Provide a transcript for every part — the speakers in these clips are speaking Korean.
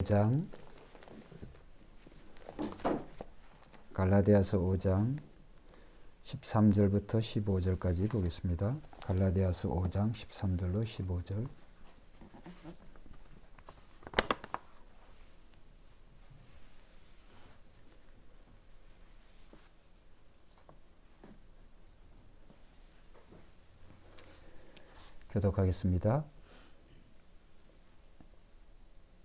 5장 갈라디아서 5장 13절부터 15절까지 보겠습니다. 갈라디아서 5장 13절로 15절. 교독하겠습니다.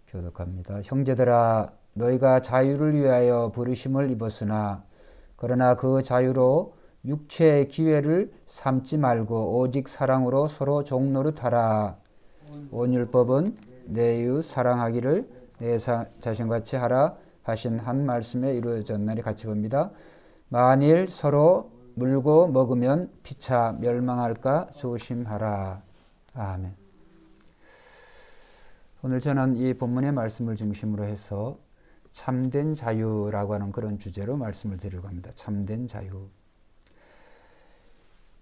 교독합니다. 형제들아, 너희가 자유를 위하여 부르심을 입었으나 그러나 그 자유로 육체의 기회를 삼지 말고 오직 사랑으로 서로 종노릇하라. 온 율법은 내 이웃 사랑하기를 내 자신같이 하라 하신 한 말씀에 이루어졌나니. 같이 봅니다. 만일 서로 물고 먹으면 피차 멸망할까 조심하라. 아멘. 오늘 저는 이 본문의 말씀을 중심으로 해서 참된 자유라고 하는 그런 주제로 말씀을 드리려고 합니다. 참된 자유.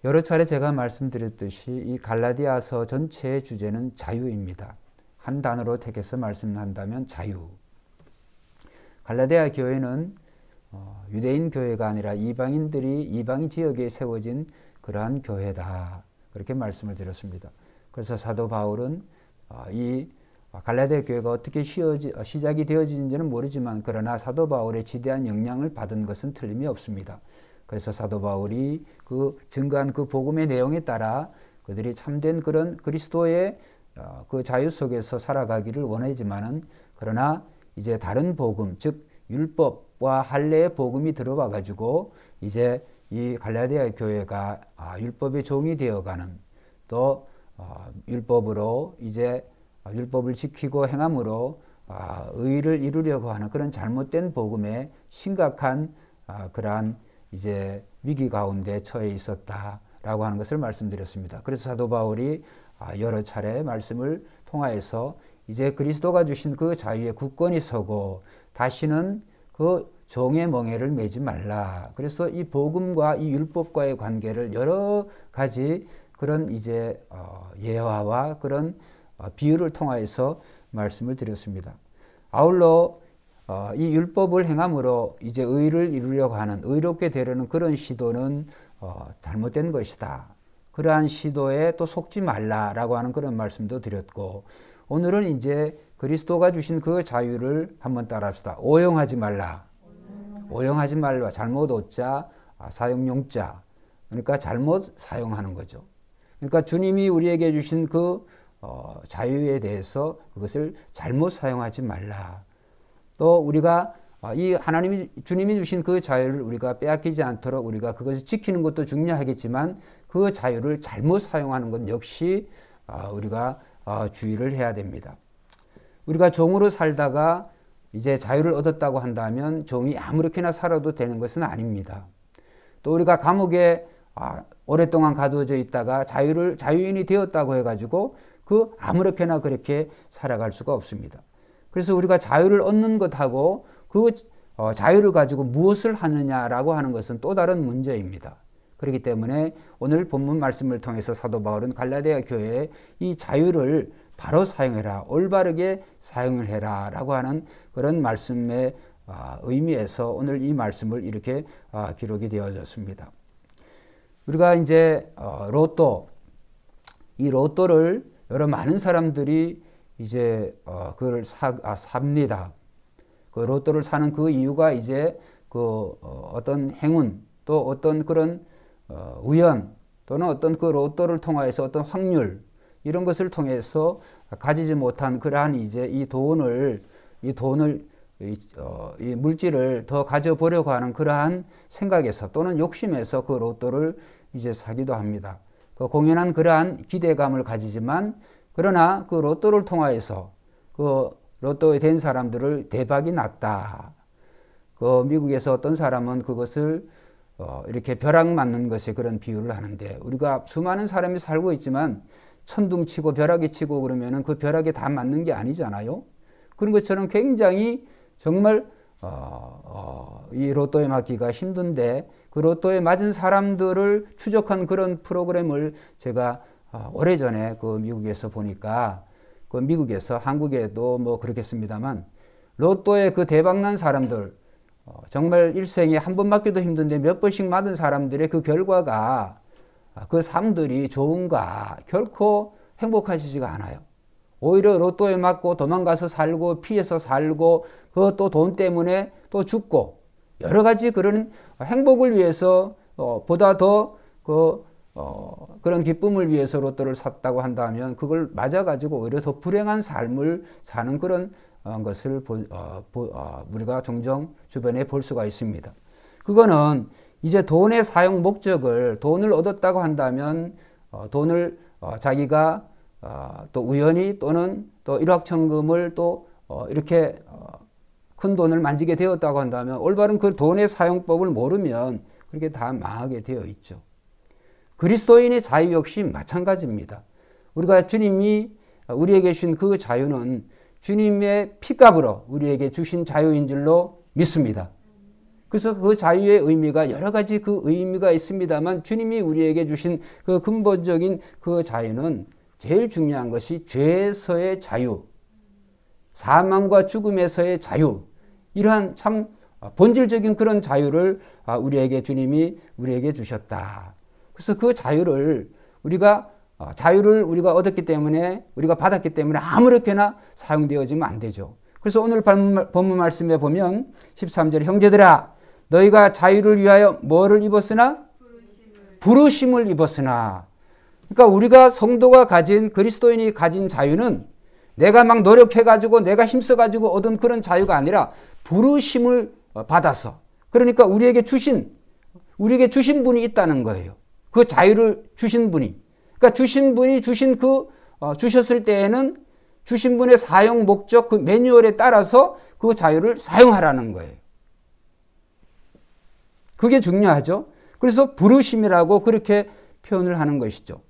여러 차례 제가 말씀드렸듯이 이 갈라디아서 전체의 주제는 자유입니다. 한 단어로 택해서 말씀한다면 자유. 갈라디아 교회는 유대인 교회가 아니라 이방인 지역에 세워진 그러한 교회다. 그렇게 말씀을 드렸습니다. 그래서 사도 바울은 이 갈라디아 교회가 어떻게 시작이 되어진지는 모르지만 그러나 사도 바울의 지대한 영향을 받은 것은 틀림이 없습니다. 그래서 사도 바울이 그 증거한 그 복음의 내용에 따라 그들이 참된 그런 그리스도의 그 자유 속에서 살아가기를 원하지만은 그러나 이제 다른 복음, 즉 율법과 할례의 복음이 들어와 가지고 이제 이 갈라디아 교회가 율법의 종이 되어가는, 또 율법으로 이제 율법을 지키고 행함으로 의를 이루려고 하는 그런 잘못된 복음에 심각한 그러한 이제 위기 가운데 처해 있었다라고 하는 것을 말씀드렸습니다. 그래서 사도 바울이 여러 차례 말씀을 통하여서 이제 그리스도가 주신 그 자유에 굳건히 서고 다시는 그 종의 멍에를 매지 말라. 그래서 이 복음과 이 율법과의 관계를 여러 가지 그런 이제 예화와 그런 비유를 통하여서 말씀을 드렸습니다. 아울러 이 율법을 행함으로 이제 의를 이루려고 하는, 의롭게 되려는 그런 시도는 잘못된 것이다. 그러한 시도에 또 속지 말라라고 하는 그런 말씀도 드렸고, 오늘은 이제 그리스도가 주신 그 자유를 한번 따라합시다. 오용하지 말라. 오용하지 말라. 잘못 오자, 사용용자. 그러니까 잘못 사용하는 거죠. 그러니까 주님이 우리에게 주신 그 자유에 대해서 그것을 잘못 사용하지 말라. 또 우리가 이 주님이 주신 그 자유를 우리가 빼앗기지 않도록 우리가 그것을 지키는 것도 중요하겠지만 그 자유를 잘못 사용하는 것 역시 우리가 주의를 해야 됩니다. 우리가 종으로 살다가 이제 자유를 얻었다고 한다면 종이 아무렇게나 살아도 되는 것은 아닙니다. 또 우리가 감옥에 오랫동안 가두어져 있다가 자유인이 되었다고 해가지고 그 아무렇게나 그렇게 살아갈 수가 없습니다. 그래서 우리가 자유를 얻는 것하고 그 자유를 가지고 무엇을 하느냐라고 하는 것은 또 다른 문제입니다. 그렇기 때문에 오늘 본문 말씀을 통해서 사도 바울은 갈라디아 교회에 이 자유를 바로 사용해라, 올바르게 사용을 해라 라고 하는 그런 말씀의 의미에서 오늘 이 말씀을 이렇게 기록이 되어졌습니다. 우리가 이제 이 로또를 여러 많은 사람들이 이제 그걸 삽니다. 그 로또를 사는 그 이유가 이제 그 어떤 행운, 또 어떤 그런 우연, 또는 어떤 그 로또를 통해서 어떤 확률, 이런 것을 통해서 가지지 못한 그러한 이제 이 물질을 더 가져보려고 하는 그러한 생각에서 또는 욕심에서 그 로또를 이제 사기도 합니다. 그 공연한 그러한 기대감을 가지지만 그러나 그 로또를 통하여서 그 로또에 된 사람들을 대박이 났다. 그 미국에서 어떤 사람은 그것을 이렇게 벼락 맞는 것에 그런 비유를 하는데, 우리가 수많은 사람이 살고 있지만 천둥치고 벼락이 치고 그러면은 그 벼락에 다 맞는 게 아니잖아요. 그런 것처럼 굉장히 정말 이 로또에 맞기가 힘든데 그 로또에 맞은 사람들을 추적한 그런 프로그램을 제가 오래전에 그 미국에서 보니까 그 미국에서, 한국에도 뭐 그렇겠습니다만 로또에 그 대박난 사람들, 정말 일생에 한 번 맞기도 힘든데 몇 번씩 맞은 사람들의 그 결과가, 그 삶들이 좋은가? 결코 행복하시지가 않아요. 오히려 로또에 맞고 도망가서 살고 피해서 살고 그것도 돈 때문에 또 죽고 여러 가지 그런 행복을 위해서 보다 더 그런 기쁨을 위해서 로또를 샀다고 한다면 그걸 맞아가지고 오히려 더 불행한 삶을 사는 그런 것을 우리가 종종 주변에 볼 수가 있습니다. 그거는 이제 돈의 사용 목적을, 돈을 얻었다고 한다면 돈을 자기가 또 우연히 또는 또 일확천금을 또 이렇게 큰 돈을 만지게 되었다고 한다면 올바른 그 돈의 사용법을 모르면 그렇게 다 망하게 되어 있죠. 그리스도인의 자유 역시 마찬가지입니다. 우리가 주님이 우리에게 주신 그 자유는 주님의 피값으로 우리에게 주신 자유인 줄로 믿습니다. 그래서 그 자유의 의미가 여러 가지 그 의미가 있습니다만 주님이 우리에게 주신 그 근본적인 그 자유는 제일 중요한 것이 죄에서의 자유, 사망과 죽음에서의 자유, 이러한 참 본질적인 그런 자유를 주님이 우리에게 주셨다. 그래서 그 자유를 우리가 얻었기 때문에, 우리가 받았기 때문에 아무렇게나 사용되어지면 안 되죠. 그래서 오늘 본문 말씀에 보면 13절, 형제들아 너희가 자유를 위하여 뭐를 입었으나? 부르심을 입었으나. 그러니까 우리가 성도가 가진, 그리스도인이 가진 자유는 내가 막 노력해가지고 내가 힘써가지고 얻은 그런 자유가 아니라 부르심을 받아서, 그러니까 우리에게 주신 분이 있다는 거예요. 그 자유를 주신 분이. 그러니까 주신 분이 주셨을 때에는 주신 분의 사용 목적, 그 매뉴얼에 따라서 그 자유를 사용하라는 거예요. 그게 중요하죠. 그래서 부르심이라고 그렇게 표현을 하는 것이죠.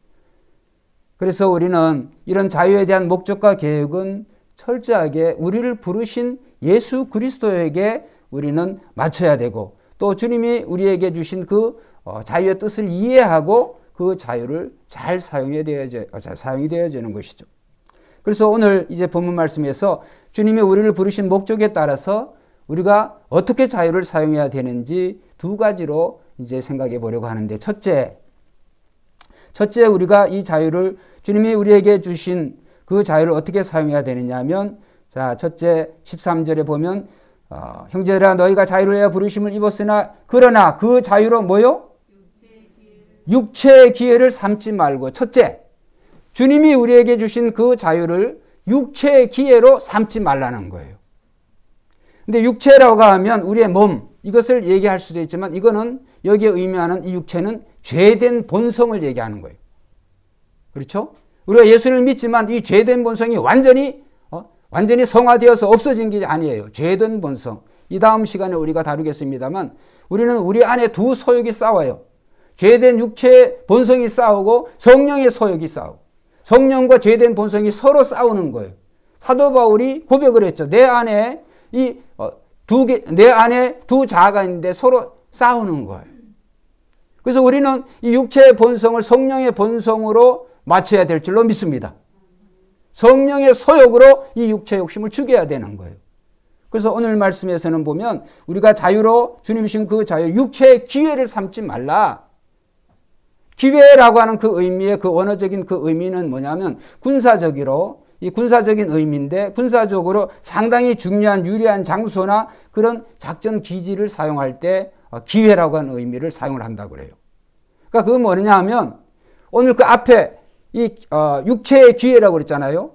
그래서 우리는 이런 자유에 대한 목적과 계획은 철저하게 우리를 부르신 예수 그리스도에게 우리는 맞춰야 되고, 또 주님이 우리에게 주신 그 자유의 뜻을 이해하고 그 자유를 잘 사용이 되어지는 것이죠. 그래서 오늘 이제 본문 말씀에서 주님이 우리를 부르신 목적에 따라서 우리가 어떻게 자유를 사용해야 되는지 두 가지로 이제 생각해 보려고 하는데, 첫째 우리가 이 자유를, 주님이 우리에게 주신 그 자유를 어떻게 사용해야 되느냐 하면, 자, 첫째 13절에 보면 형제들아 너희가 자유를 위하여 부르심을 입었으나 그러나 그 자유로 뭐요? 육체의 기회를 삼지 말고. 첫째, 주님이 우리에게 주신 그 자유를 육체의 기회로 삼지 말라는 거예요. 근데 육체라고 하면 우리의 몸, 이것을 얘기할 수도 있지만 이거는 여기에 의미하는 이 육체는 죄된 본성을 얘기하는 거예요. 그렇죠? 우리가 예수를 믿지만 이 죄된 본성이 완전히 성화되어서 없어진 게 아니에요. 죄된 본성. 이 다음 시간에 우리가 다루겠습니다만 우리는 우리 안에 두 소욕이 싸워요. 죄된 육체의 본성이 싸우고 성령의 소욕이 싸우고, 성령과 죄된 본성이 서로 싸우는 거예요. 사도 바울이 고백을 했죠. 내 안에 두 자아가 있는데 서로 싸우는 거예요. 그래서 우리는 이 육체의 본성을 성령의 본성으로 맞춰야 될 줄로 믿습니다. 성령의 소욕으로 이 육체의 욕심을 죽여야 되는 거예요. 그래서 오늘 말씀에서는 보면 우리가 자유로, 주님이 주신 그 자유, 육체의 기회를 삼지 말라. 기회라고 하는 그 의미의 그 원어적인 그 의미는 뭐냐면 군사적으로, 이 군사적인 의미인데 군사적으로 상당히 중요한 유리한 장소나 그런 작전 기지를 사용할 때 기회라고 하는 의미를 사용을 한다고 그래요. 그러니까 그건 뭐냐 하면 오늘 그 앞에 이 육체의 기회라고 그랬잖아요.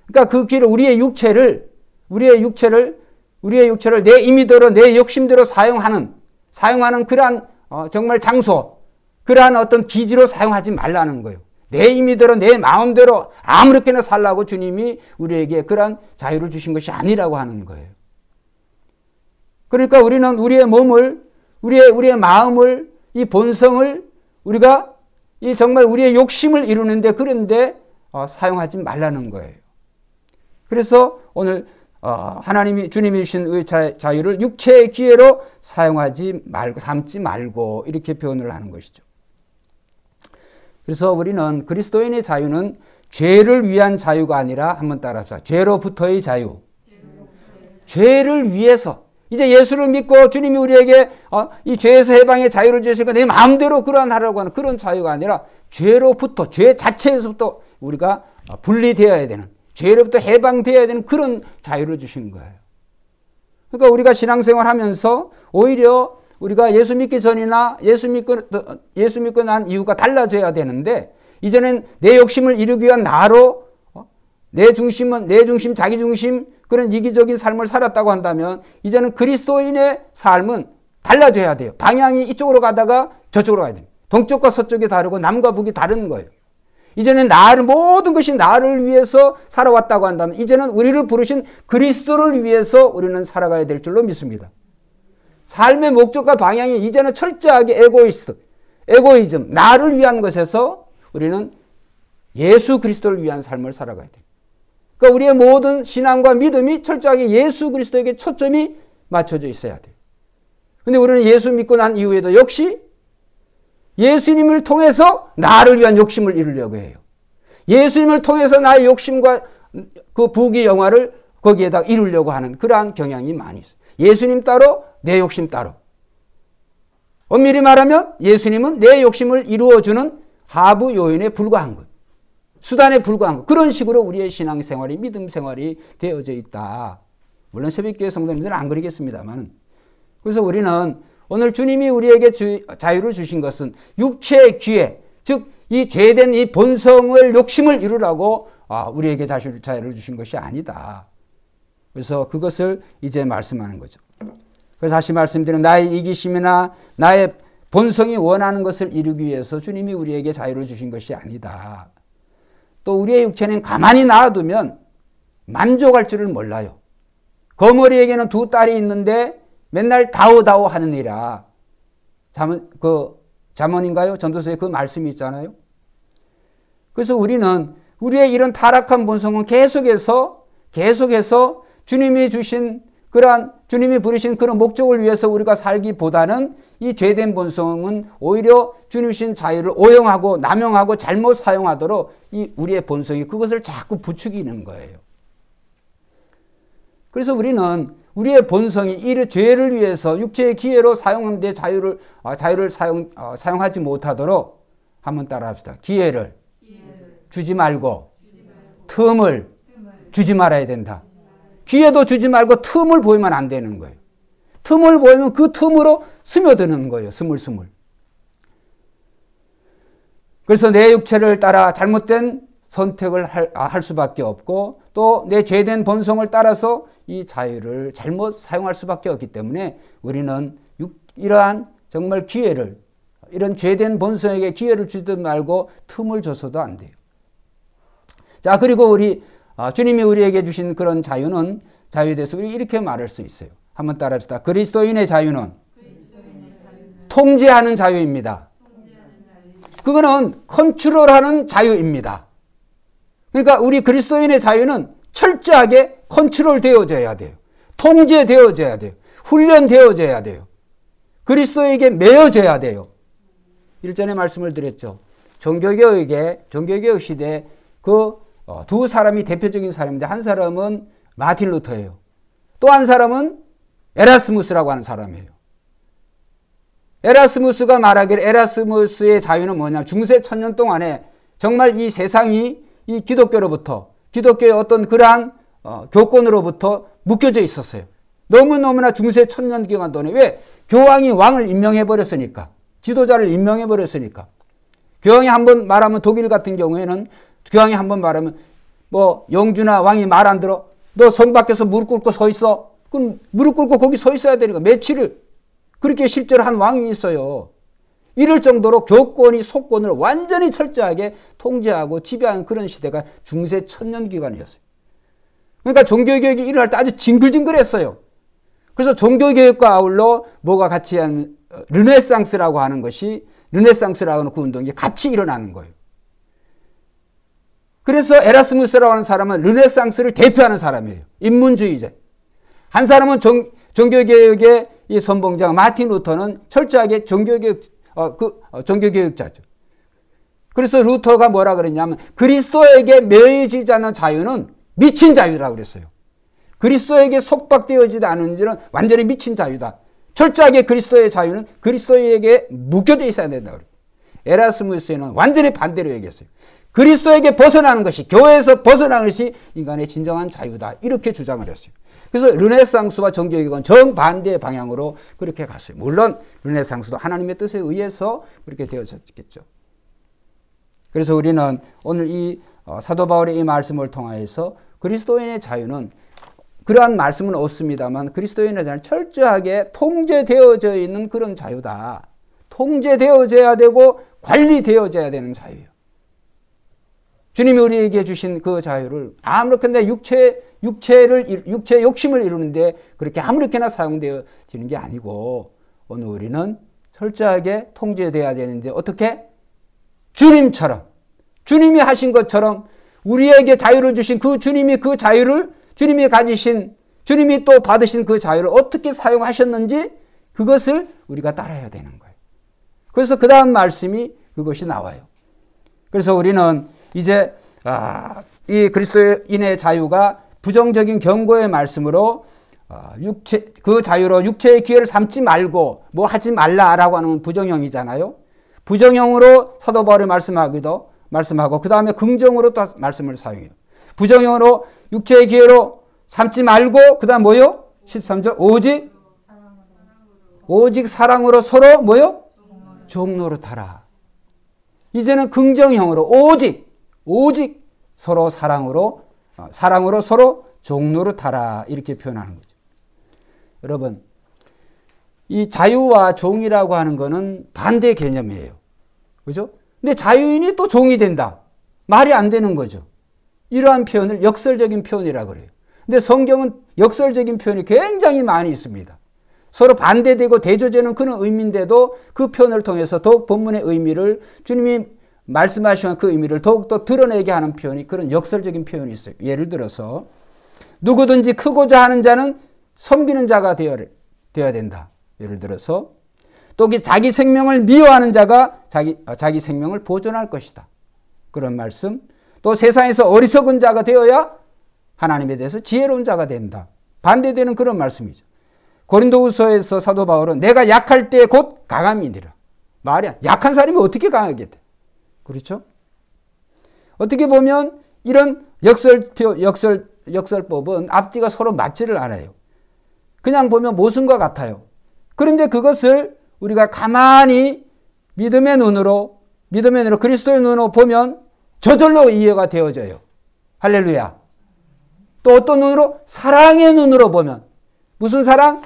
그러니까 그 기회를 우리의 육체를 내 임의대로 내 욕심대로 사용하는 그러한 정말 장소, 그러한 어떤 기지로 사용하지 말라는 거예요. 내 임의대로 내 마음대로 아무렇게나 살라고 주님이 우리에게 그러한 자유를 주신 것이 아니라고 하는 거예요. 그러니까 우리는 우리의 몸을, 우리의 마음을, 이 본성을 우리가 이 정말 우리의 욕심을 이루는데 그런데 사용하지 말라는 거예요. 그래서 오늘 주님이 주신 의 자유를 육체의 기회로 삼지 말고 이렇게 표현을 하는 것이죠. 그래서 우리는 그리스도인의 자유는 죄를 위한 자유가 아니라, 한번 따라합시다. 죄로부터의 자유. 죄를 위해서. 이제 예수를 믿고 주님이 우리에게 이 죄에서 해방의 자유를 주시니까 내 마음대로 그러한 하려고 하는 그런 자유가 아니라 죄로부터, 죄 자체에서부터 우리가 분리되어야 되는, 죄로부터 해방되어야 되는 그런 자유를 주신 거예요. 그러니까 우리가 신앙생활 하면서 오히려 우리가 예수 믿기 전이나 예수 믿고 난 이유가 달라져야 되는데, 이전엔 내 욕심을 이루기 위한 나로 내 중심, 자기 중심, 그런 이기적인 삶을 살았다고 한다면 이제는 그리스도인의 삶은 달라져야 돼요. 방향이 이쪽으로 가다가 저쪽으로 가야 돼요. 동쪽과 서쪽이 다르고 남과 북이 다른 거예요. 이제는 모든 것이 나를 위해서 살아왔다고 한다면 이제는 우리를 부르신 그리스도를 위해서 우리는 살아가야 될 줄로 믿습니다. 삶의 목적과 방향이 이제는 철저하게 에고이즘, 나를 위한 것에서 우리는 예수 그리스도를 위한 삶을 살아가야 돼요. 그러니까 우리의 모든 신앙과 믿음이 철저하게 예수 그리스도에게 초점이 맞춰져 있어야 돼요. 근데 우리는 예수 믿고 난 이후에도 역시 예수님을 통해서 나를 위한 욕심을 이루려고 해요. 예수님을 통해서 나의 욕심과 그 부귀 영화를 거기에다 이루려고 하는 그러한 경향이 많이 있어요. 예수님 따로, 내 욕심 따로. 엄밀히 말하면 예수님은 내 욕심을 이루어주는 하부 요인에 불과한 것, 수단에 불과한 것. 그런 식으로 우리의 신앙생활이, 믿음 생활이 되어져 있다. 물론 새벽교회 성도님들은 안 그러겠습니다만. 그래서 우리는 오늘 주님이 우리에게 자유를 주신 것은 육체의 기회, 즉 이 죄된 이 본성을 욕심을 이루라고 우리에게 자유를 주신 것이 아니다. 그래서 그것을 이제 말씀하는 거죠. 그래서 다시 말씀드리면 나의 이기심이나 나의 본성이 원하는 것을 이루기 위해서 주님이 우리에게 자유를 주신 것이 아니다. 또 우리의 육체는 가만히 놔두면 만족할 줄을 몰라요. 거머리에게는 두 딸이 있는데 맨날 다오다오 하는 이라. 잠언인가요? 전도서에 그 말씀이 있잖아요. 그래서 우리는 우리의 이런 타락한 본성은 계속해서 주님이 주신 주님이 부르신 그런 목적을 위해서 우리가 살기보다는 이 죄된 본성은 오히려 주님 주신 자유를 오용하고 남용하고 잘못 사용하도록 이 우리의 본성이 그것을 자꾸 부추기는 거예요. 그래서 우리는 우리의 본성이 이 죄를 위해서 육체의 기회로 사용하는 데 자유를 사용하지 못하도록 한번 따라 합시다. 기회를 주지 말고 틈을 주지 말아야 된다. 기회도 주지 말고 틈을 보이면 안 되는 거예요. 틈을 보이면 그 틈으로 스며드는 거예요. 스물스물. 그래서 내 육체를 따라 잘못된 선택을 할 수밖에 없고 또 내 죄된 본성을 따라서 이 자유를 잘못 사용할 수밖에 없기 때문에 우리는 이러한 정말 기회를, 이런 죄된 본성에게 기회를 주지 말고 틈을 줘서도 안 돼요. 자, 그리고 주님이 우리에게 주신 그런 자유에 대해서 우리 이렇게 말할 수 있어요. 한번 따라합시다. 그리스도인의 자유는 통제하는 자유입니다. 그거는 컨트롤하는 자유입니다. 그러니까 우리 그리스도인의 자유는 철저하게 컨트롤 되어져야 돼요. 통제되어져야 돼요. 훈련되어져야 돼요. 그리스도에게 매여져야 돼요. 일전에 말씀을 드렸죠. 종교개혁 시대에 두 사람이 대표적인 사람인데 한 사람은 마틴 루터예요. 또 한 사람은 에라스무스라고 하는 사람이에요. 에라스무스가 말하기를 에라스무스의 자유는 뭐냐. 중세 1000년 동안에 정말 이 세상이 이 기독교의 어떤 그러한 교권으로부터 묶여져 있었어요. 너무너무나 중세 1000년 기간 동안에. 왜? 교황이 왕을 임명해버렸으니까. 지도자를 임명해버렸으니까. 교황이 한번 말하면 독일 같은 경우에는 교황이 한번 말하면 영주나 왕이 말 안 들어. 너 성 밖에서 무릎 꿇고 서 있어. 그럼 무릎 꿇고 거기 서 있어야 되니까 며칠을 그렇게 실제로 한 왕이 있어요. 이럴 정도로 교권이 속권을 완전히 철저하게 통제하고 지배하는 그런 시대가 중세 1000년 기간이었어요. 그러니까 종교개혁이 일어날 때 아주 징글징글했어요. 그래서 종교개혁과 아울러 뭐가 같이 하는 르네상스라고 하는 그 운동이 같이 일어나는 거예요. 그래서 에라스무스라고 하는 사람은 르네상스를 대표하는 사람이에요. 인문주의자. 한 사람은 종교개혁의 이 선봉자 마틴 루터는 철저하게 종교개혁자죠. 그래서 루터가 뭐라 그랬냐면 그리스도에게 매여지지 않는 자유는 미친 자유라고 그랬어요. 그리스도에게 속박되어지지 않은 자는 완전히 미친 자유다. 철저하게 그리스도의 자유는 그리스도에게 묶여져 있어야 된다. 에라스무스는 완전히 반대로 얘기했어요. 그리스도에게 벗어나는 것이, 교회에서 벗어나는 것이 인간의 진정한 자유다. 이렇게 주장을 했어요. 그래서 르네상스와 정교육은 정반대의 방향으로 그렇게 갔어요. 물론 르네상스도 하나님의 뜻에 의해서 그렇게 되어졌겠죠. 그래서 우리는 오늘 이 사도 바울의 이 말씀을 통하여서 그리스도인의 자유는, 그러한 말씀은 없습니다만 그리스도인의 자유는 철저하게 통제되어져 있는 그런 자유다. 통제되어져야 되고 관리되어져야 되는 자유예요. 주님이 우리에게 주신 그 자유를 아무렇게나 육체의 욕심을 이루는데 그렇게 아무렇게나 사용되어지는 게 아니고, 오늘 우리는 철저하게 통제되어야 되는데 어떻게? 주님처럼, 주님이 하신 것처럼 우리에게 자유를 주신 그 주님이 그 자유를, 주님이 가지신, 주님이 또 받으신 그 자유를 어떻게 사용하셨는지 그것을 우리가 따라야 되는 거예요. 그래서 그 다음 말씀이 그것이 나와요. 그래서 우리는 이제 이 그리스도인의 자유가 부정적인 경고의 말씀으로 그 자유로 육체의 기회를 삼지 말고 뭐 하지 말라라고 하는 부정형이잖아요. 부정형으로 사도 바울이 말씀하고 그 다음에 긍정으로 또 말씀을 사용해요. 부정형으로 육체의 기회로 삼지 말고 그 다음 뭐요? 13절 오직 사랑으로 서로 뭐요? 종노릇하라. 이제는 긍정형으로 오직 서로 사랑으로 서로 종노릇하라 이렇게 표현하는 거죠. 여러분, 이 자유와 종이라고 하는 것은 반대 개념이에요. 그죠? 근데 자유인이 또 종이 된다. 말이 안 되는 거죠. 이러한 표현을 역설적인 표현이라고 그래요. 근데 성경은 역설적인 표현이 굉장히 많이 있습니다. 서로 반대되고 대조되는 그런 의미인데도 그 표현을 통해서 더욱 본문의 의미를, 주님이 말씀하신 그 의미를 더욱더 드러내게 하는 표현이, 그런 역설적인 표현이 있어요. 예를 들어서 누구든지 크고자 하는 자는 섬기는 자가 되어야 된다. 예를 들어서 또 자기 생명을 미워하는 자가 자기 생명을 보존할 것이다. 그런 말씀. 또 세상에서 어리석은 자가 되어야 하나님에 대해서 지혜로운 자가 된다. 반대되는 그런 말씀이죠. 고린도후서에서 사도 바울은 내가 약할 때 곧 강함이니라. 말이야. 약한 사람이 어떻게 강하겠대? 그렇죠? 어떻게 보면 이런 역설법은 앞뒤가 서로 맞지를 않아요. 그냥 보면 모순과 같아요. 그런데 그것을 우리가 가만히 믿음의 눈으로 그리스도의 눈으로 보면 저절로 이해가 되어져요. 할렐루야. 또 어떤 눈으로? 사랑의 눈으로 보면, 무슨 사랑?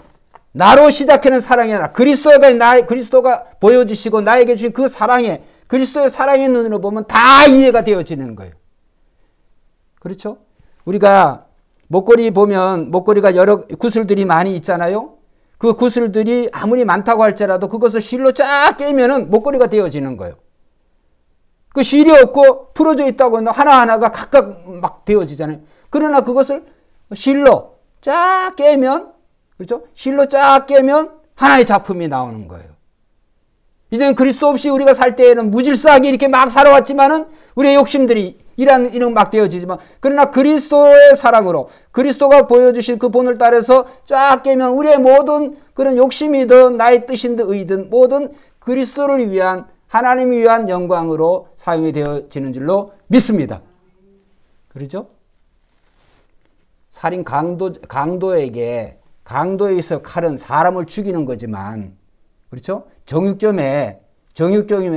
나로 시작하는 사랑이 아니라 그리스도가 보여주시고 나에게 주신 그 사랑에, 그리스도의 사랑의 눈으로 보면 다 이해가 되어지는 거예요. 그렇죠? 우리가 목걸이 보면 목걸이가 여러 구슬들이 많이 있잖아요. 그 구슬들이 아무리 많다고 할지라도 그것을 실로 쫙 깨면은 목걸이가 되어지는 거예요. 그 실이 없고 풀어져 있다고 하나하나가 각각 막 되어지잖아요. 그러나 그것을 실로 쫙 깨면, 그렇죠? 실로 쫙 깨면 하나의 작품이 나오는 거예요. 이제는 그리스도 없이 우리가 살 때에는 무질서하게 이렇게 막 살아왔지만은 우리의 욕심들이 이런 막 되어지지만, 그러나 그리스도의 사랑으로 그리스도가 보여주신 그 본을 따라서 쫙 깨면 우리의 모든 그런 욕심이든 나의 뜻이든 의든 모든 그리스도를 위한, 하나님을 위한 영광으로 사용이 되어지는 줄로 믿습니다. 그렇죠? 살인 강도에 있어 칼은 사람을 죽이는 거지만, 그렇죠?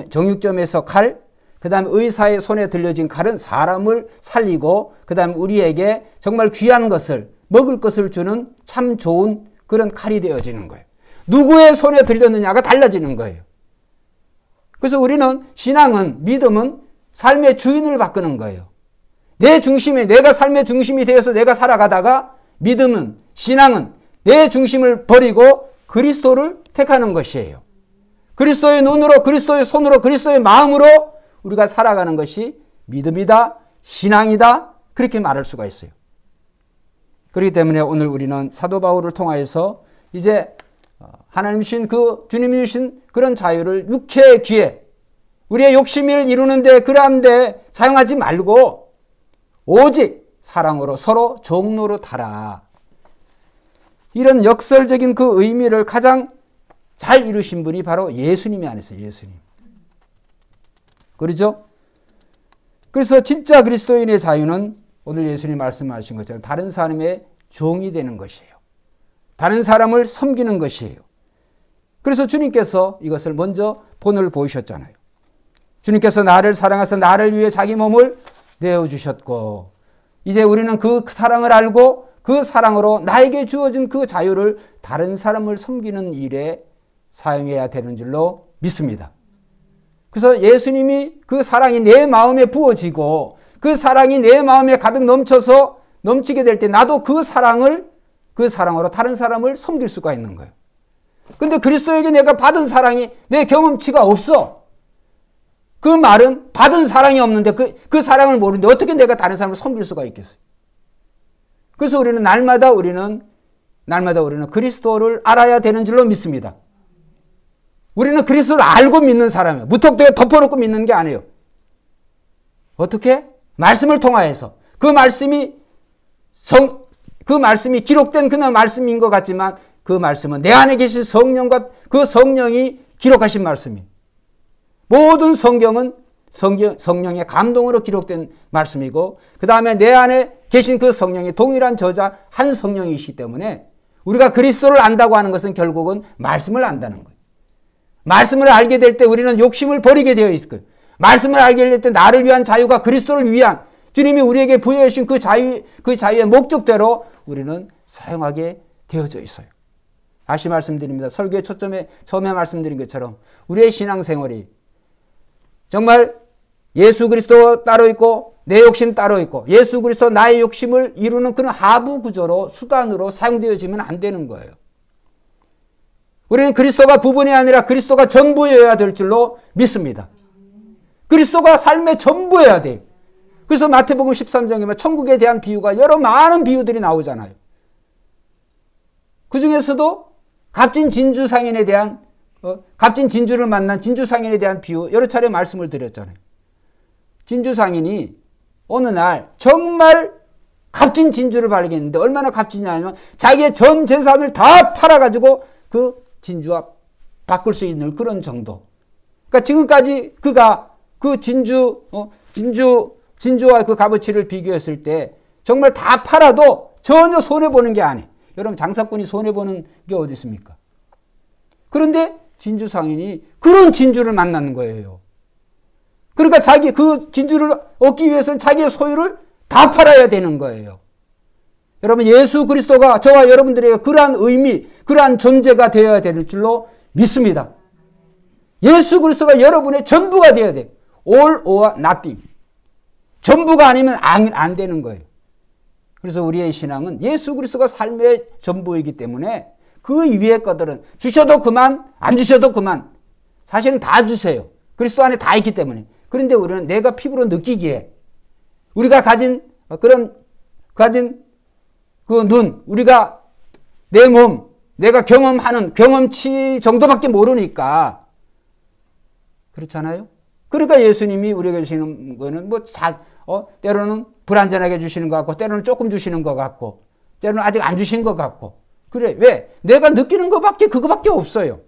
정육점에서 칼, 그 다음에 의사의 손에 들려진 칼은 사람을 살리고, 그 다음에 우리에게 정말 귀한 것을, 먹을 것을 주는 참 좋은 그런 칼이 되어지는 거예요. 누구의 손에 들렸느냐가 달라지는 거예요. 그래서 우리는 신앙은, 믿음은 삶의 주인을 바꾸는 거예요. 내가 삶의 중심이 되어서 내가 살아가다가, 믿음은, 신앙은 내 중심을 버리고 그리스도를 택하는 것이에요. 그리스도의 눈으로, 그리스도의 손으로, 그리스도의 마음으로 우리가 살아가는 것이 믿음이다, 신앙이다, 그렇게 말할 수가 있어요. 그렇기 때문에 오늘 우리는 사도 바울을 통하여서 이제 하나님 주신 주님이 주신 그런 자유를 육체의 기회, 우리의 욕심을 이루는데 그러한데 사용하지 말고 오직 사랑으로 서로 종노릇하라. 이런 역설적인 그 의미를 가장 잘 이루신 분이 바로 예수님이 아니었어요. 예수님. 그렇죠? 그래서 진짜 그리스도인의 자유는 오늘 예수님 말씀하신 것처럼 다른 사람의 종이 되는 것이에요. 다른 사람을 섬기는 것이에요. 그래서 주님께서 이것을 먼저 본을 보이셨잖아요. 주님께서 나를 사랑하사 나를 위해 자기 몸을 내어주셨고 이제 우리는 그 사랑을 알고 그 사랑으로 나에게 주어진 그 자유를 다른 사람을 섬기는 일에 사용해야 되는 줄로 믿습니다. 그래서 예수님이 그 사랑이 내 마음에 부어지고 그 사랑이 내 마음에 가득 넘쳐서 넘치게 될 때 나도 그 사랑으로 다른 사람을 섬길 수가 있는 거예요. 근데 그리스도에게 내가 받은 사랑이 내 경험치가 없어. 그 말은 받은 사랑이 없는데 그 사랑을 모르는데 어떻게 내가 다른 사람을 섬길 수가 있겠어요? 그래서 우리는 날마다 우리는 그리스도를 알아야 되는 줄로 믿습니다. 우리는 그리스도를 알고 믿는 사람이에요. 무턱대고 덮어놓고 믿는 게 아니에요. 어떻게? 말씀을 통하여서. 그 말씀이 기록된 그날 말씀인 것 같지만 그 말씀은 내 안에 계신 성령과 그 성령이 기록하신 말씀이에요. 모든 성경은 성령의 감동으로 기록된 말씀이고 그 다음에 내 안에 계신 그 성령이 동일한 저자 한 성령이시기 때문에 우리가 그리스도를 안다고 하는 것은 결국은 말씀을 안다는 거예요. 말씀을 알게 될 때 우리는 욕심을 버리게 되어 있을 거예요. 말씀을 알게 될 때 나를 위한 자유가 그리스도를 위한 주님이 우리에게 부여해 주신 그 자유의 목적대로 우리는 사용하게 되어져 있어요. 다시 말씀드립니다. 설교의 처음에 말씀드린 것처럼 우리의 신앙생활이 정말 예수 그리스도 따로 있고 내 욕심 따로 있고 예수 그리스도 나의 욕심을 이루는 그런 하부 구조로 수단으로 사용되어지면 안 되는 거예요. 우리는 그리스도가 부분이 아니라 그리스도가 전부여야 될 줄로 믿습니다. 그리스도가 삶의 전부여야 돼요. 그래서 마태복음 13장에 보면 천국에 대한 비유가 여러 많은 비유들이 나오잖아요. 그 중에서도 값진 진주상인에 대한 값진 진주를 만난 진주상인에 대한 비유 여러 차례 말씀을 드렸잖아요. 진주상인이 어느 날 정말 값진 진주를 발견했는데 얼마나 값지냐면 자기의 전 재산을 다 팔아가지고 그 진주와 바꿀 수 있는 그런 정도. 그러니까 지금까지 그가 그 진주와 그 값어치를 비교했을 때 정말 다 팔아도 전혀 손해보는 게 아니에요. 여러분 장사꾼이 손해보는 게 어디 있습니까? 그런데 진주상인이 그런 진주를 만나는 거예요. 그러니까 자기 그 진주를 얻기 위해서는 자기의 소유를 다 팔아야 되는 거예요. 여러분 예수 그리스도가 저와 여러분들에게 그러한 의미, 그러한 존재가 되어야 될 줄로 믿습니다. 예수 그리스도가 여러분의 전부가 되어야 돼요. All or nothing. 전부가 아니면 안 되는 거예요. 그래서 우리의 신앙은 예수 그리스도가 삶의 전부이기 때문에 그 위의 것들은 주셔도 그만, 안 주셔도 그만. 사실은 다 주세요. 그리스도 안에 다 있기 때문에. 그런데 우리는 내가 피부로 느끼기에 우리가 가진 그 눈, 우리가 내 몸, 내가 경험하는 경험치 정도밖에 모르니까 그렇잖아요. 그러니까 예수님이 우리에게 주시는 거는 때로는 불완전하게 주시는 것 같고 때로는 조금 주시는 것 같고 때로는 아직 안 주신 것 같고 그래. 왜? 내가 느끼는 그거밖에 없어요.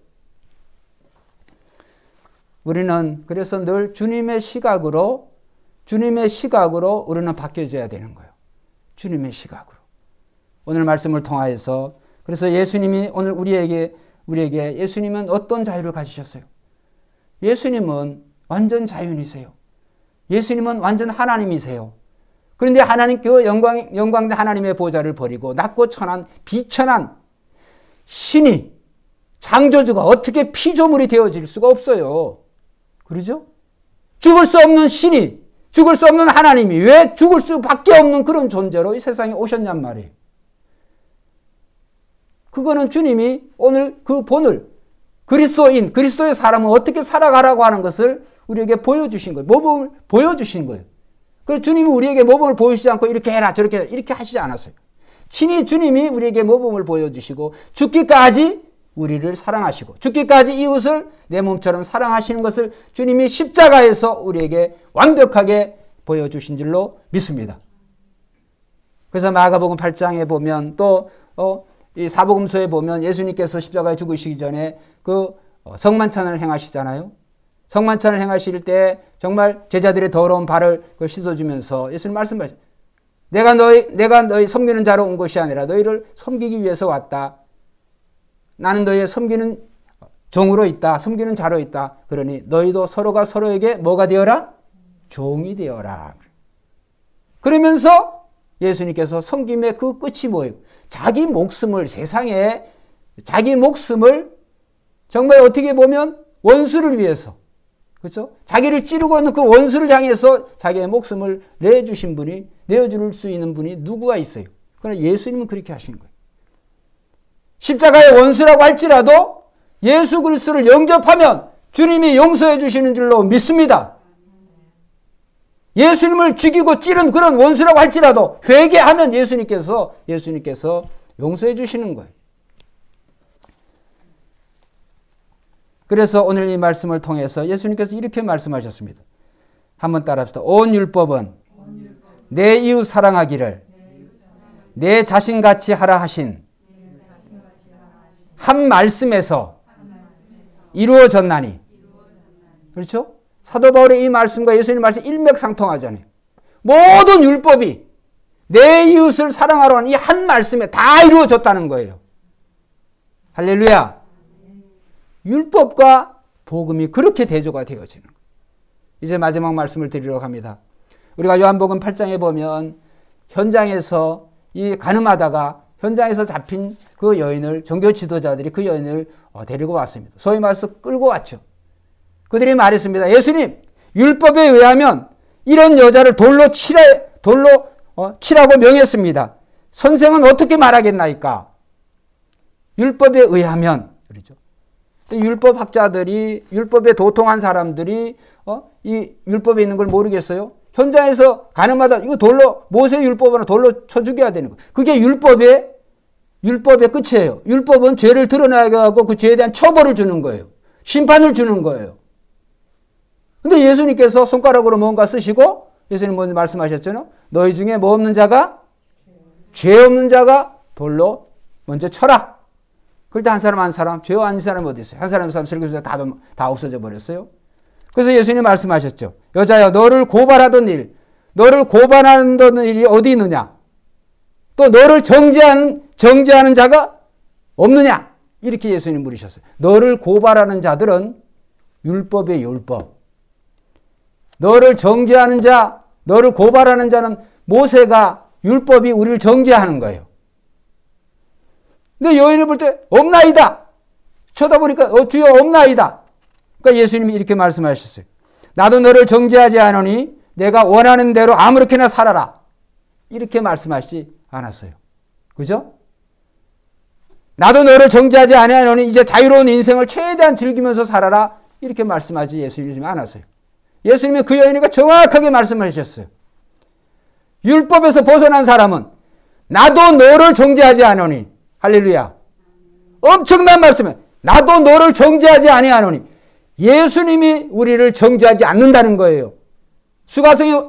우리는 그래서 늘 주님의 시각으로 우리는 바뀌어져야 되는 거예요. 주님의 시각으로. 오늘 말씀을 통하여서 그래서 예수님이 오늘 우리에게 예수님은 어떤 자유를 가지셨어요? 예수님은 완전 자유인이세요. 예수님은 완전 하나님이세요. 그런데 하나님 그 영광된 하나님의 보좌를 버리고 낮고 천한 비천한 신이 창조주가 어떻게 피조물이 되어질 수가 없어요. 그러죠? 죽을 수 없는 신이 죽을 수 없는 하나님이 왜 죽을 수밖에 없는 그런 존재로 이 세상에 오셨냔 말이에요. 그거는 주님이 오늘 그 본을 그리스도의 사람은 어떻게 살아가라고 하는 것을 우리에게 보여주신 거예요. 모범을 보여주신 거예요. 그래서 주님이 우리에게 모범을 보여주지 않고 이렇게 해라 저렇게 해라 이렇게 하시지 않았어요. 친히 주님이 우리에게 모범을 보여주시고 죽기까지 우리를 사랑하시고 죽기까지 이웃을 내 몸처럼 사랑하시는 것을 주님이 십자가에서 우리에게 완벽하게 보여주신 줄로 믿습니다. 그래서 마가복음 8장에 보면 또 이 사복음서에 보면 예수님께서 십자가에 죽으시기 전에 그 성만찬을 행하시잖아요. 성만찬을 행하실 때 정말 제자들의 더러운 발을 씻어주면서 예수님 말씀하셨어요. 내가 너희 섬기는 자로 온 것이 아니라 너희를 섬기기 위해서 왔다. 나는 너희의 섬기는 종으로 있다. 섬기는 자로 있다. 그러니 너희도 서로가 서로에게 뭐가 되어라? 종이 되어라. 그러면서 예수님께서 섬김의 그 끝이 뭐예요? 자기 목숨을 세상에 자기 목숨을 정말 어떻게 보면 원수를 위해서 그렇죠? 자기를 찌르고 있는 그 원수를 향해서 자기의 목숨을 내주신 분이 내어줄 수 있는 분이 누구가 있어요? 그러나 예수님은 그렇게 하신 거예요. 십자가의 원수라고 할지라도 예수 그리스도를 영접하면 주님이 용서해 주시는 줄로 믿습니다. 예수님을 죽이고 찌른 그런 원수라고 할지라도 회개하면 예수님께서 용서해 주시는 거예요. 그래서 오늘 이 말씀을 통해서 예수님께서 이렇게 말씀하셨습니다. 한번 따라합시다. 온 율법은 내 이웃 사랑하기를 내 자신같이 하라 하신 한 말씀에서 이루어졌나니. 그렇죠? 사도 바울의 이 말씀과 예수님 말씀 일맥상통하잖아요. 모든 율법이 내 이웃을 사랑하라는 이 한 말씀에 다 이루어졌다는 거예요. 할렐루야. 율법과 복음이 그렇게 대조가 되어지는 거예요. 이제 마지막 말씀을 드리려고 합니다. 우리가 요한복음 8장에 보면 현장에서 이 간음하다가 현장에서 잡힌 그 여인을 종교 지도자들이 그 여인을 데리고 왔습니다. 소위 말해서 끌고 왔죠. 그들이 말했습니다. 예수님, 율법에 의하면 이런 여자를 돌로 치라고 명했습니다. 선생은 어떻게 말하겠나이까? 율법에 의하면 그렇죠. 율법학자들이 율법에 도통한 사람들이 이 율법에 있는 걸 모르겠어요? 현장에서 가늠하다 이거 돌로 모세 율법으로 돌로 쳐 죽여야 되는 거. 그게 율법의 끝이에요. 율법은 죄를 드러나게 하고 그 죄에 대한 처벌을 주는 거예요. 심판을 주는 거예요. 근데 예수님께서 손가락으로 뭔가 쓰시고 예수님 먼저 말씀하셨잖아요. 너희 중에 뭐 없는 자가 죄 없는 자가 돌로 먼저 쳐라. 그럴 때 한 사람 죄 아닌 사람이 어디 있어요? 한 사람 설교수가 다 없어져 버렸어요. 그래서 예수님이 말씀하셨죠. 여자야 너를 고발하던 일이 어디 있느냐? 또 너를 정죄하는 자가 없느냐? 이렇게 예수님이 물으셨어요. 너를 고발하는 자들은 율법의 율법. 너를 정죄하는 자, 너를 고발하는 자는 모세가 율법이 우리를 정죄하는 거예요. 근데 여인을 볼 때 없나이다. 쳐다보니까 주여 없나이다. 그러니까 예수님이 이렇게 말씀하셨어요. 나도 너를 정죄하지 않으니 내가 원하는 대로 아무렇게나 살아라. 이렇게 말씀하시지 않았어요. 그죠? 나도 너를 정죄하지 아니하노니 이제 자유로운 인생을 최대한 즐기면서 살아라. 이렇게 말씀하지 예수님이 않았어요. 예수님이 그 여인에게 정확하게 말씀하셨어요. 율법에서 벗어난 사람은 나도 너를 정죄하지 않으니 할렐루야. 엄청난 말씀이에요. 나도 너를 정죄하지 아니하노니 예수님이 우리를 정죄하지 않는다는 거예요. 수가성의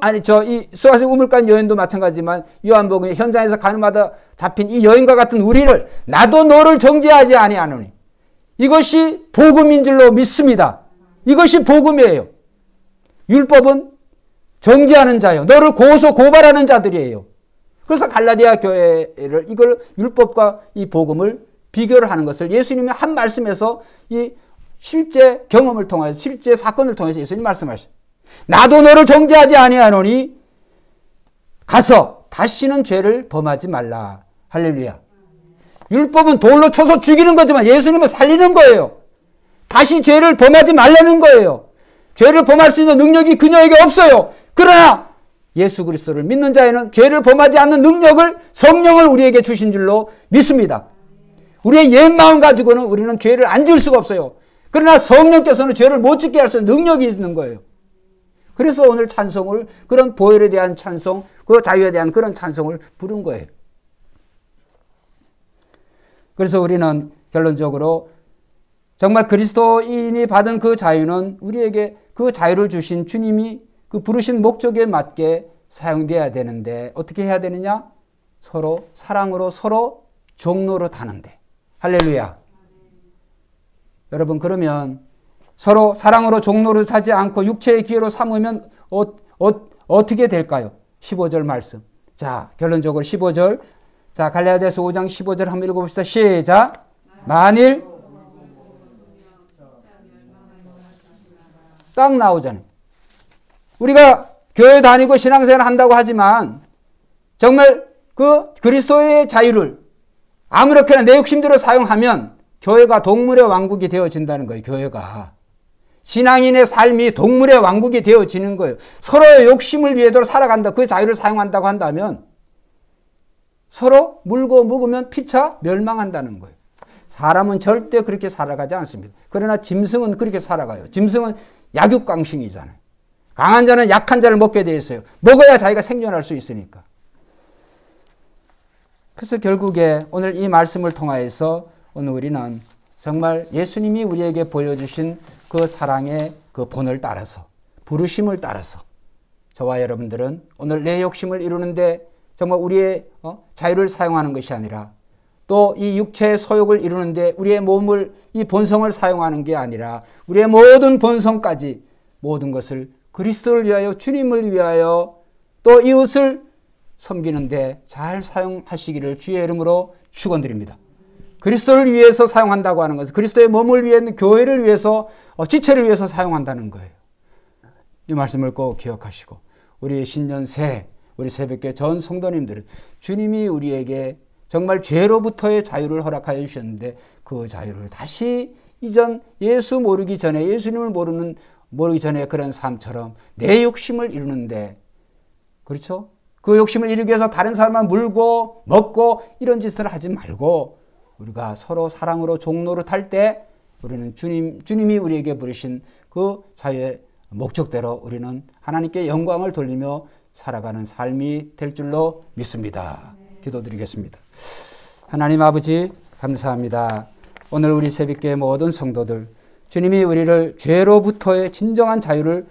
우물간 여인도 마찬가지지만 요한복음의 현장에서 가늠하다 잡힌 이 여인과 같은 우리를 나도 너를 정죄하지 아니하노니 이것이 복음인 줄로 믿습니다. 이것이 복음이에요. 율법은 정죄하는 자예요. 너를 고발하는 자들이에요. 그래서 갈라디아 교회를 이걸 율법과 이 복음을 비교를 하는 것을 예수님이 한 말씀에서 이 실제 경험을 통해서 실제 사건을 통해서 예수님이 말씀하셨어요. 나도 너를 정죄하지 아니하노니 가서 다시는 죄를 범하지 말라. 할렐루야. 율법은 돌로 쳐서 죽이는 거지만 예수님은 살리는 거예요. 다시 죄를 범하지 말라는 거예요. 죄를 범할 수 있는 능력이 그녀에게 없어요. 그러나 예수 그리스도를 믿는 자에는 죄를 범하지 않는 능력을 성령을 우리에게 주신 줄로 믿습니다. 우리의 옛 마음 가지고는 우리는 죄를 안 지을 수가 없어요. 그러나 성령께서는 죄를 못 짓게 할 수 있는 능력이 있는 거예요. 그래서 오늘 찬송을 그런 보혈에 대한 찬송, 그 자유에 대한 그런 찬송을 부른 거예요. 그래서 우리는 결론적으로 정말 그리스도인이 받은 그 자유는 우리에게 그 자유를 주신 주님이 그 부르신 목적에 맞게 사용되어야 되는데 어떻게 해야 되느냐? 서로 사랑으로 서로 종로로 타는데. 할렐루야. 여러분, 그러면 서로 사랑으로 종로를 타지 않고 육체의 기회로 삼으면 어떻게 될까요? 15절 말씀. 자, 결론적으로 15절. 자, 갈라디아서 5장 15절 한번 읽어봅시다. 시작. 만일 딱 나오잖아요. 우리가 교회 다니고 신앙생활 한다고 하지만 정말 그 그리스도의 자유를 아무렇게나 내 욕심대로 사용하면 교회가 동물의 왕국이 되어진다는 거예요. 교회가. 신앙인의 삶이 동물의 왕국이 되어지는 거예요. 서로의 욕심을 위해서 살아간다. 그 자유를 사용한다고 한다면 서로 물고 묵으면 피차 멸망한다는 거예요. 사람은 절대 그렇게 살아가지 않습니다. 그러나 짐승은 그렇게 살아가요. 짐승은 약육강식이잖아요. 강한 자는 약한 자를 먹게 되어 있어요. 먹어야 자기가 생존할 수 있으니까. 그래서 결국에 오늘 이 말씀을 통하여서 오늘 우리는 정말 예수님이 우리에게 보여주신 그 사랑의 그 본을 따라서, 부르심을 따라서 저와 여러분들은 오늘 내 욕심을 이루는데 정말 우리의 자유를 사용하는 것이 아니라 또 이 육체의 소욕을 이루는데 우리의 몸을, 이 본성을 사용하는 게 아니라 우리의 모든 본성까지 모든 것을 그리스도를 위하여, 주님을 위하여 또 이웃을 섬기는데 잘 사용하시기를 주의 이름으로 축원드립니다. 그리스도를 위해서 사용한다고 하는 것은 그리스도의 몸을 위해, 교회를 위해서, 지체를 위해서 사용한다는 거예요. 이 말씀을 꼭 기억하시고 우리 신년 새, 우리 새벽교 전 성도님들은 주님이 우리에게 정말 죄로부터의 자유를 허락하여 주셨는데 그 자유를 다시 이전 예수 모르기 전에, 예수님을 모르기 전에 그런 삶처럼 내 욕심을 이루는데, 그렇죠? 그 욕심을 이루기 위해서 다른 사람만 물고 먹고 이런 짓을 하지 말고 우리가 서로 사랑으로 종로를 탈 때 우리는 주님이 우리에게 부르신 그 자유의 목적대로 우리는 하나님께 영광을 돌리며 살아가는 삶이 될 줄로 믿습니다. 기도드리겠습니다. 하나님 아버지 감사합니다. 오늘 우리 새벽교회 모든 성도들, 주님이 우리를 죄로부터의 진정한 자유를